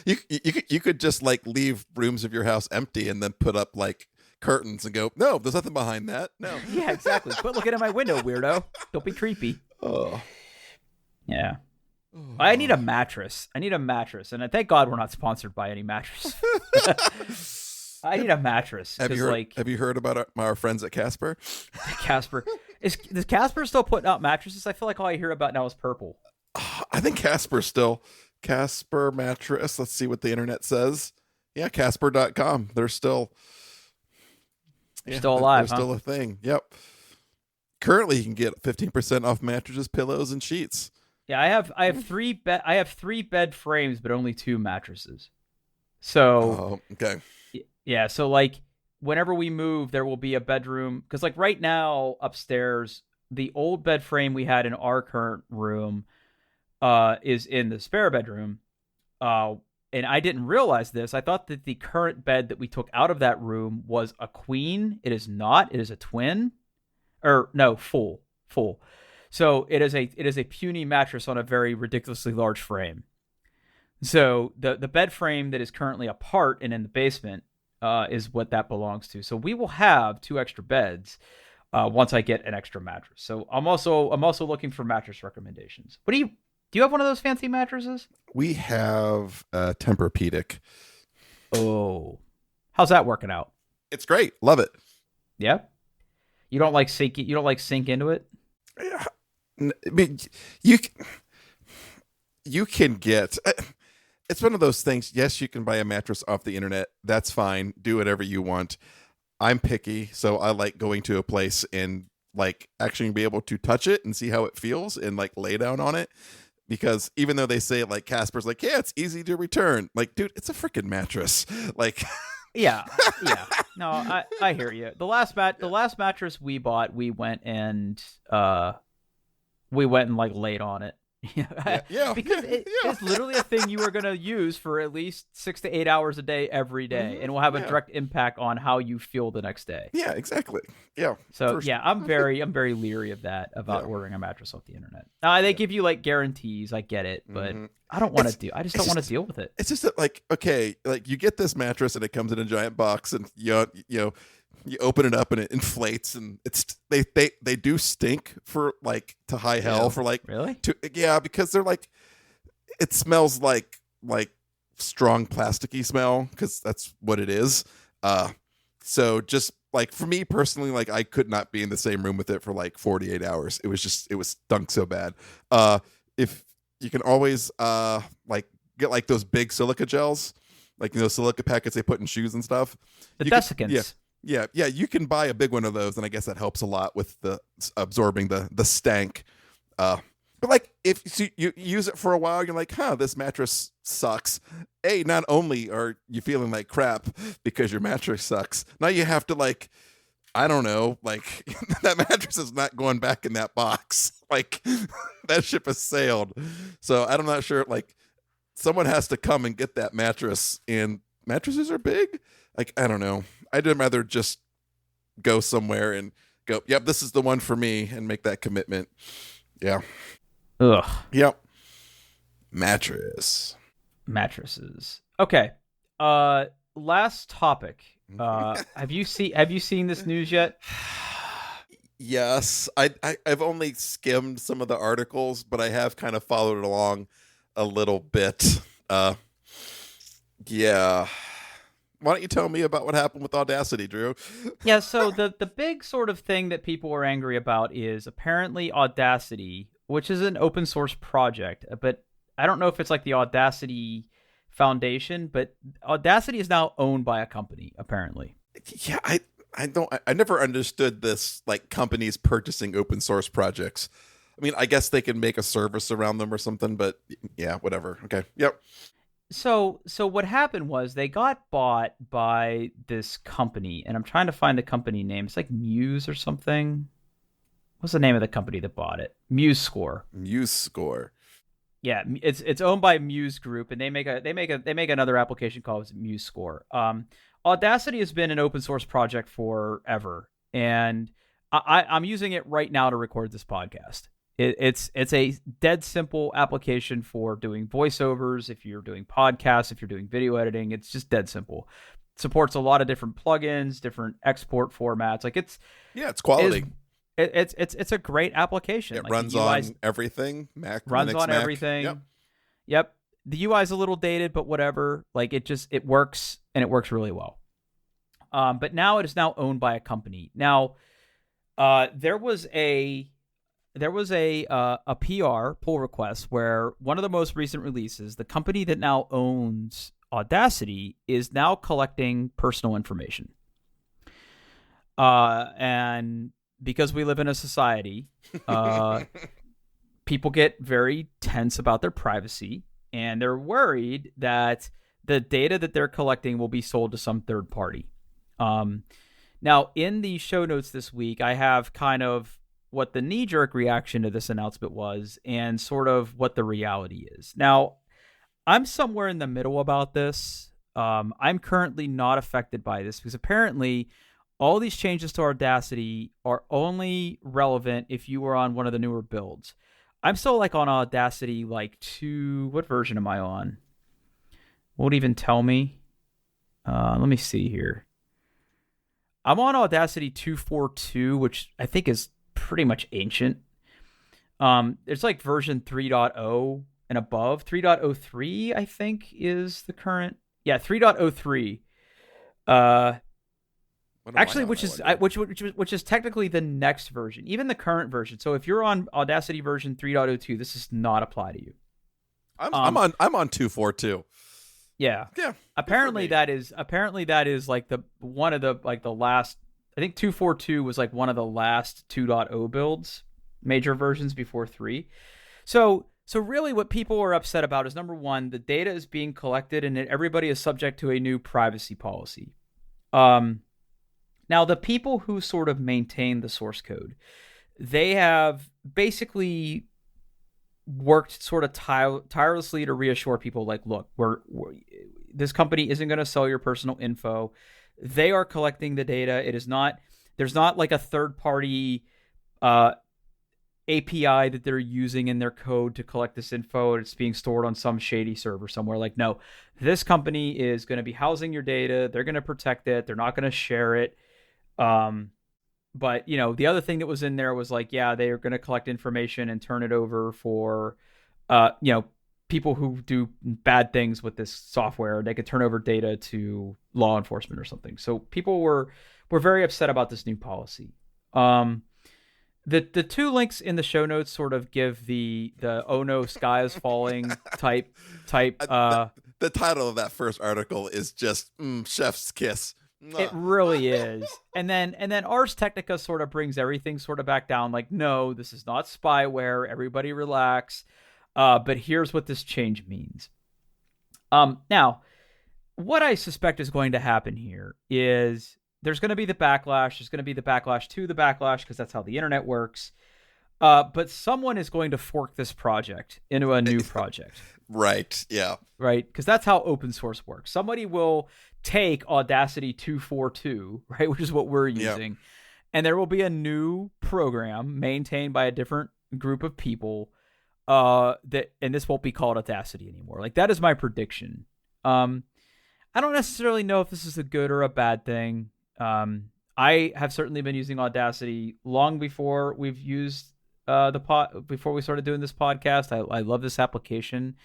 Speaker 1: You could just like leave rooms of your house empty and then put up like curtains and go, no, there's nothing behind that. No.
Speaker 2: Yeah, exactly. Quit looking at my window, weirdo. Don't be creepy.
Speaker 1: Oh.
Speaker 2: Yeah. I need a mattress. And thank God we're not sponsored by any mattress. I need a mattress.
Speaker 1: Have you heard about our friends at Casper?
Speaker 2: Casper. Does Casper still putting out mattresses? I feel like all I hear about now is Purple.
Speaker 1: I think Casper mattress. Let's see what the internet says. Yeah, Casper.com. They're still alive.
Speaker 2: They're
Speaker 1: still a thing. Yep. currently you can get 15% off mattresses, pillows, and sheets.
Speaker 2: Yeah, I have three bed frames, but only 2 mattresses. So
Speaker 1: Oh, okay.
Speaker 2: yeah, so like whenever we move, there will be a bedroom because like right now upstairs, the old bed frame we had in our current room is in the spare bedroom. And I didn't realize this. I thought that the current bed that we took out of that room was a queen. It is not. It is a twin. Or no, full. So it is a puny mattress on a very ridiculously large frame. So the bed frame that is currently apart and in the basement is what that belongs to. So we will have 2 extra beds once I get an extra mattress. So I'm also looking for mattress recommendations. Do you have one of those fancy mattresses?
Speaker 1: We have Tempur-Pedic.
Speaker 2: Oh, how's that working out?
Speaker 1: It's great. Love it.
Speaker 2: Yeah. You don't like sink into it?
Speaker 1: Yeah. I mean, you can get. It's one of those things. Yes, you can buy a mattress off the internet. That's fine. Do whatever you want. I'm picky, so I like going to a place and like actually be able to touch it and see how it feels and like lay down on it. Because even though they say like Casper's like, yeah, it's easy to return. Like, dude, it's a freaking mattress. Like,
Speaker 2: yeah. No, I hear you. The last mattress we bought, we went and like laid on it.
Speaker 1: Yeah.
Speaker 2: Because it's literally a thing you are going to use for at least 6 to 8 hours a day every day, and will have a direct impact on how you feel the next day.
Speaker 1: Yeah, exactly. Yeah.
Speaker 2: So I'm very leery of that about ordering a mattress off the internet. They give you like guarantees. I get it, but I don't want to I just don't want to deal with it.
Speaker 1: It's just that like, okay, like you get this mattress and it comes in a giant box, and you open it up and it inflates, and it's they do stink for like to high hell for like
Speaker 2: really
Speaker 1: because they're like, it smells like strong plasticky smell because that's what it is. So just like for me personally, like I could not be in the same room with it for like 48 hours. It was stunk so bad. If you can always like get like those big silica gels, like those silica packets they put in shoes and stuff.
Speaker 2: The desiccants.
Speaker 1: Yeah, you can buy a big one of those, and I guess that helps a lot with the absorbing the stank. But like if you use it for a while, you're like, this mattress sucks. Not only are you feeling like crap because your mattress sucks, now you have to like, I don't know, like that mattress is not going back in that box. Like that ship has sailed. So I'm not sure, like someone has to come and get that mattress, and mattresses are big. Like, I don't know. I'd rather just go somewhere and go, yep, this is the one for me, and make that commitment. Yeah.
Speaker 2: Ugh.
Speaker 1: Yep. Mattresses.
Speaker 2: Okay. Last topic. Have you seen this news yet?
Speaker 1: Yes. I've only skimmed some of the articles, but I have kind of followed it along a little bit. Yeah. Why don't you tell me about what happened with Audacity, Drew?
Speaker 2: Yeah, so the big sort of thing that people are angry about is apparently Audacity, which is an open source project, but I don't know if it's like the Audacity Foundation, but Audacity is now owned by a company, apparently.
Speaker 1: Yeah, I never understood this, like companies purchasing open source projects. I mean, I guess they can make a service around them or something, but yeah, whatever. Okay. Yep.
Speaker 2: So what happened was they got bought by this company, and I'm trying to find the company name. It's like Muse or something. What's the name of the company that bought it? MuseScore. Yeah, it's owned by Muse Group, and they make another application called MuseScore. Audacity has been an open source project forever, and I'm using it right now to record this podcast. It's a dead simple application for doing voiceovers. If you're doing podcasts, if you're doing video editing, it's just dead simple. It supports a lot of different plugins, different export formats. Like it's
Speaker 1: quality.
Speaker 2: It's a great application.
Speaker 1: It
Speaker 2: like
Speaker 1: runs on everything. Mac
Speaker 2: runs
Speaker 1: Linux,
Speaker 2: on
Speaker 1: Mac.
Speaker 2: everything. Yep. The UI is a little dated, but whatever. Like it works, and it works really well. But now it is now owned by a company. Now, there was a PR pull request where one of the most recent releases, the company that now owns Audacity, is now collecting personal information. And because we live in a society, people get very tense about their privacy, and they're worried that the data that they're collecting will be sold to some third party. Now, in the show notes this week, I have kind of what the knee-jerk reaction to this announcement was and sort of what the reality is. Now, I'm somewhere in the middle about this. I'm currently not affected by this because apparently all these changes to Audacity are only relevant if you were on one of the newer builds. I'm still like on Audacity like 2. What version am I on? Won't even tell me. Let me see here. I'm on Audacity 2.4.2, which I think is pretty much ancient. It's like version 3.0 and above. 3.03, I think, is the current. Yeah, 3.03. Actually, which is technically the next version, even the current version. So if you're on Audacity version 3.02, this does not apply to you.
Speaker 1: I'm on 2.4.2.
Speaker 2: Yeah. Apparently that is like the last. I think 2.4.2 was like one of the last 2.0 builds, major versions before 3. So really what people are upset about is, number one, the data is being collected and everybody is subject to a new privacy policy. Now the people who sort of maintain the source code, they have basically worked sort of tirelessly to reassure people like, look, this company isn't going to sell your personal info. They are collecting the data. There's not like a third party API that they're using in their code to collect this info. It's being stored on some shady server somewhere. Like, no, this company is going to be housing your data. They're going to protect it. They're not going to share it. But, the other thing that was in there was like, yeah, they are going to collect information and turn it over for, people who do bad things with this software. They could turn over data to law enforcement or something. So people were very upset about this new policy. The 2 links in the show notes sort of give the oh no, sky is falling type.
Speaker 1: The title of that first article is just chef's kiss.
Speaker 2: It really is. And then Ars Technica sort of brings everything sort of back down. Like, no, this is not spyware. Everybody relax. But here's what this change means. Now, what I suspect is going to happen here is there's going to be the backlash. There's going to be the backlash to the backlash because that's how the internet works. But someone is going to fork this project into a new project.
Speaker 1: Right. Yeah.
Speaker 2: Right. Because that's how open source works. Somebody will take Audacity 2.4.2, right, which is what we're using, and there will be a new program maintained by a different group of people. And this won't be called Audacity anymore. Like, that is my prediction. I don't necessarily know if this is a good or a bad thing. I have certainly been using Audacity long before we've used before we started doing this podcast. I love this application.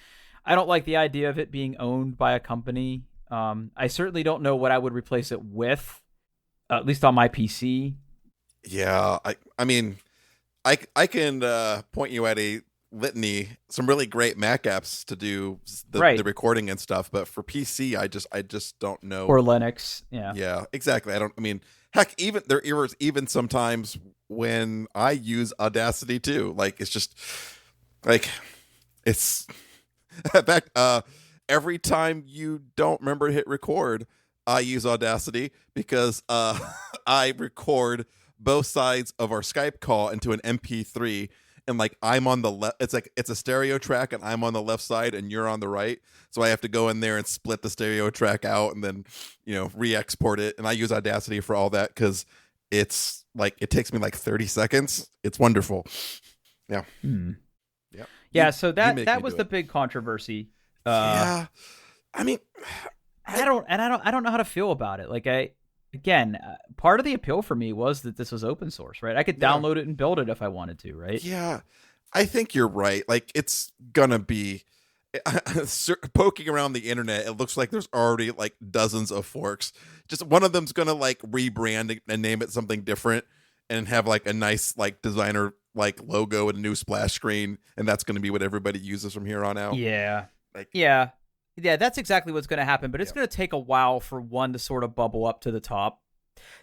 Speaker 2: I don't like the idea of it being owned by a company. I certainly don't know what I would replace it with, at least on my PC.
Speaker 1: Yeah, I mean, I can point you at a litany, some really great Mac apps to do the recording and stuff, but for PC, I just don't know.
Speaker 2: Or Linux, yeah.
Speaker 1: Yeah, exactly. Heck, even there are even sometimes when I use Audacity too. Like, it's just like it's in fact, every time you don't remember to hit record, I use Audacity because I record both sides of our Skype call into an MP3, and like I'm on the left. It's a stereo track, and I'm on the left side, and you're on the right. So I have to go in there and split the stereo track out, and then re-export it. And I use Audacity for all that because it's like it takes me like 30 seconds. It's wonderful. Yeah.
Speaker 2: Yeah. So that was the big controversy.
Speaker 1: Yeah, I mean,
Speaker 2: I don't know how to feel about it. Like, part of the appeal for me was that this was open source, right? I could download it and build it if I wanted to, right?
Speaker 1: Yeah, I think you're right. Like, it's gonna be poking around the internet. It looks like there's already like dozens of forks. Just one of them's gonna like rebrand it and name it something different, and have like a nice like designer like logo and a new splash screen, and that's gonna be what everybody uses from here on out.
Speaker 2: Yeah. Yeah, that's exactly what's going to happen, but it's going to take a while for one to sort of bubble up to the top.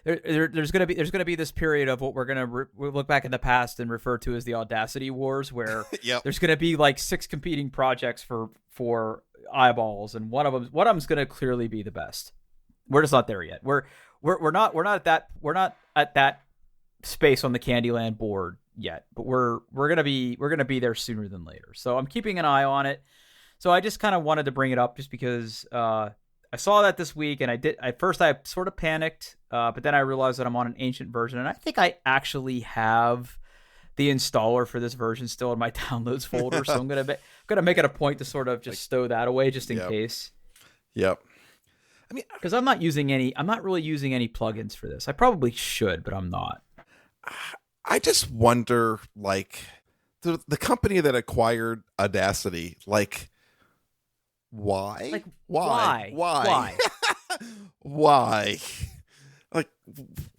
Speaker 2: There's gonna be this period of what we're gonna look back in the past and refer to as the Audacity Wars, where
Speaker 1: Yep.
Speaker 2: there's gonna be like 6 competing projects for eyeballs, and one of them's gonna clearly be the best. We're just not there yet. We're not at that space on the Candyland board yet, but we're gonna be there sooner than later. So I'm keeping an eye on it. So I just kind of wanted to bring it up just because I saw that this week, and at first I sort of panicked, but then I realized that I'm on an ancient version, and I think I actually have the installer for this version still in my downloads folder. So I'm gonna make it a point to sort of just stow that away just in case.
Speaker 1: Yep.
Speaker 2: I mean, because I'm not really using any plugins for this. I probably should, but I'm not.
Speaker 1: I just wonder, like, the company that acquired Audacity, like, why?
Speaker 2: Like,
Speaker 1: why?
Speaker 2: Why?
Speaker 1: Why? Like,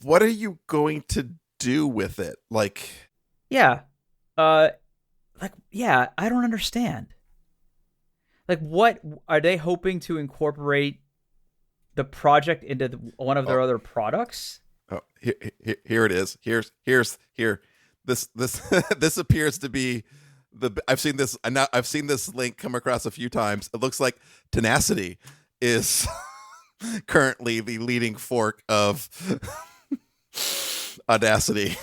Speaker 1: what are you going to do with it? Like,
Speaker 2: yeah, I don't understand. Like, what are they hoping to incorporate the project into one of their other products?
Speaker 1: Oh, here it is. Here. This this appears to be I've seen this link come across a few times. It looks like Tenacity is currently the leading fork of Audacity.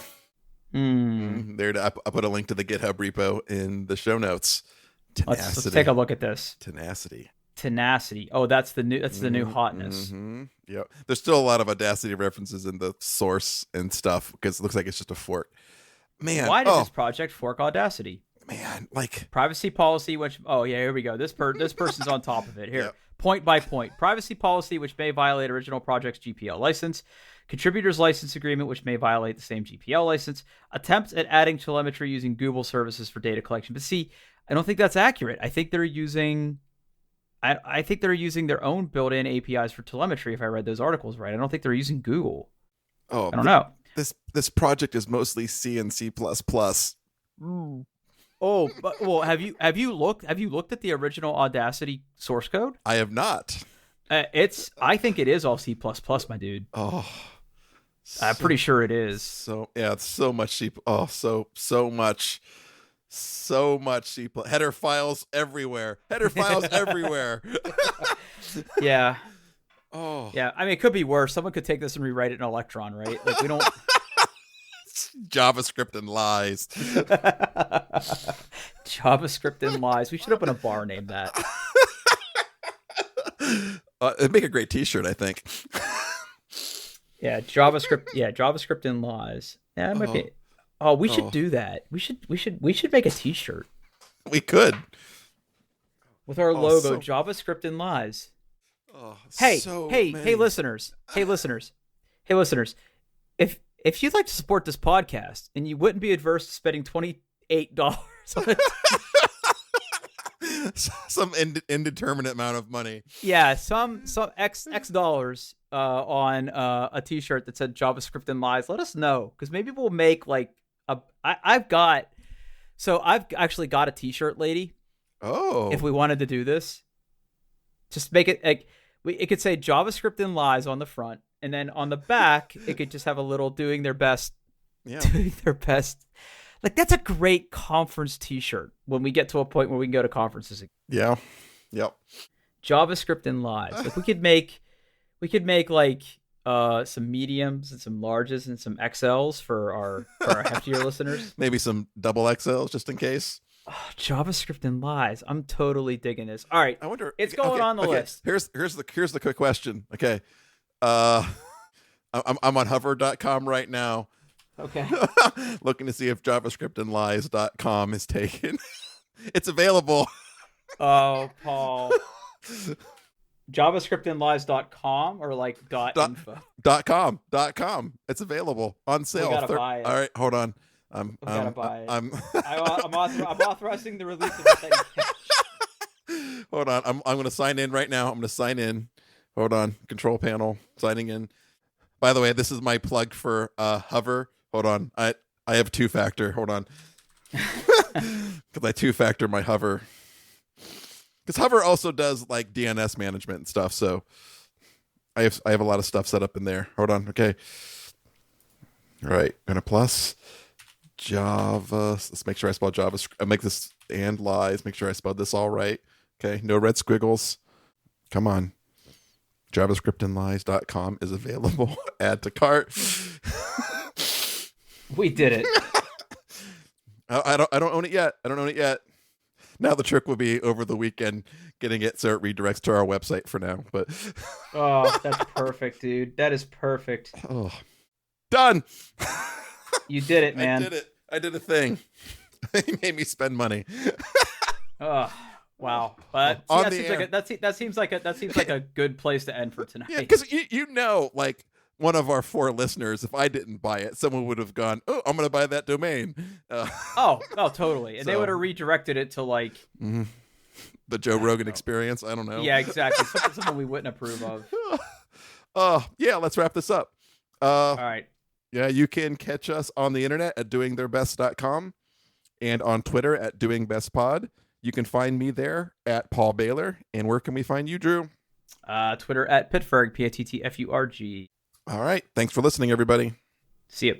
Speaker 1: There, I put a link to the GitHub repo in the show notes. Tenacity.
Speaker 2: Let's take a look at this.
Speaker 1: Tenacity.
Speaker 2: Oh, that's the new hotness.
Speaker 1: Mm-hmm. Yep. There's still a lot of Audacity references in the source and stuff because it looks like it's just a fork. Man,
Speaker 2: why did this project fork Audacity?
Speaker 1: Man, like
Speaker 2: privacy policy, which here we go. This person's on top of it. Here,
Speaker 1: Yep.
Speaker 2: Point by point. Privacy policy, which may violate original project's GPL license. Contributors license agreement, which may violate the same GPL license. Attempts at adding telemetry using Google services for data collection. But see, I don't think that's accurate. I think they're using their own built-in APIs for telemetry. If I read those articles right, I don't think they're using Google.
Speaker 1: Oh,
Speaker 2: I don't know.
Speaker 1: This project is mostly C and C++.
Speaker 2: Oh, but have you looked at the original Audacity source code?
Speaker 1: I have not.
Speaker 2: I think it is all C++, my dude.
Speaker 1: Oh,
Speaker 2: I'm pretty sure it is.
Speaker 1: So yeah, it's so much C. Oh, so much C++. Header files everywhere.
Speaker 2: Yeah.
Speaker 1: Oh.
Speaker 2: Yeah. I mean, it could be worse. Someone could take this and rewrite it in Electron, right? Like we don't.
Speaker 1: JavaScript and lies.
Speaker 2: JavaScript and lies. We should open a bar named that.
Speaker 1: It'd make a great T-shirt, I think.
Speaker 2: Yeah, JavaScript and lies. Yeah, it might be. Oh, we should do that. We should make a T-shirt.
Speaker 1: We could.
Speaker 2: With our logo, JavaScript and lies. Hey, listeners. If you'd like to support this podcast and you wouldn't be adverse to spending $28 on it.
Speaker 1: Some indeterminate amount of money.
Speaker 2: Yeah, some X dollars on a T-shirt that said JavaScript and lies. Let us know, because maybe we'll make like I've actually got a T-shirt, lady.
Speaker 1: Oh,
Speaker 2: if we wanted to do this, just make it like it could say JavaScript and lies on the front, and then on the back it could just have a little doing their best.
Speaker 1: Yeah,
Speaker 2: doing their best. Like, that's a great conference T-shirt when we get to a point where we can go to conferences again.
Speaker 1: Yeah. Yep.
Speaker 2: JavaScript and lies. Like, we could make like some mediums and some larges and some XLs for our heftier listeners.
Speaker 1: Maybe some double XLs just in case.
Speaker 2: Oh, JavaScript and lies. I'm totally digging this. All right.
Speaker 1: I wonder.
Speaker 2: It's going on the list.
Speaker 1: Here's the quick question. Okay. I'm on hover.com right now.
Speaker 2: Okay.
Speaker 1: Looking to see if javascriptandlies.com is taken. It's available.
Speaker 2: Oh, Paul. JavaScriptandlies.com or like .info?
Speaker 1: .com. It's available on sale.
Speaker 2: We gotta buy it.
Speaker 1: All right, hold on.
Speaker 2: Gotta buy it.
Speaker 1: I'm
Speaker 2: authorizing the release of the
Speaker 1: Hold on. I'm going to sign in right now. I'm going to sign in. Hold on. Control panel. Signing in. By the way, this is my plug for Hover. Hold on. I have two-factor. Hold on. Because I two-factor my Hover. Because Hover also does like DNS management and stuff. So I have a lot of stuff set up in there. Hold on. Okay. All right. Gonna plus Java. Let's make sure I spell JavaScript. I make this and lies. Make sure I spelled this all right. Okay. No red squiggles. Come on. JavaScriptandlies.com is available. Add to cart.
Speaker 2: We did it.
Speaker 1: I don't own it yet. I don't own it yet. Now the trick will be over the weekend getting it so it redirects to our website for now. But
Speaker 2: Oh, that's perfect, dude. That is perfect.
Speaker 1: oh, done.
Speaker 2: You did it, man.
Speaker 1: I did it. I did a thing. He made me spend money.
Speaker 2: Oh, wow. But that seems like a good place to end for tonight.
Speaker 1: Yeah, because like one of our 4 listeners, if I didn't buy it, someone would have gone, "Oh, I'm going to buy that domain."
Speaker 2: Oh, totally. And they would have redirected it to like
Speaker 1: the Joe Rogan Experience. I don't know.
Speaker 2: Yeah, exactly. Something we wouldn't approve of.
Speaker 1: Yeah. Let's wrap this up.
Speaker 2: All right.
Speaker 1: Yeah, you can catch us on the internet at doingtheirbest.com and on Twitter at doingbestpod. You can find me there at Paul Baylor. And where can we find you, Drew?
Speaker 2: Twitter at Pittsburgh, Pittfurg.
Speaker 1: All right. Thanks for listening, everybody.
Speaker 2: See you.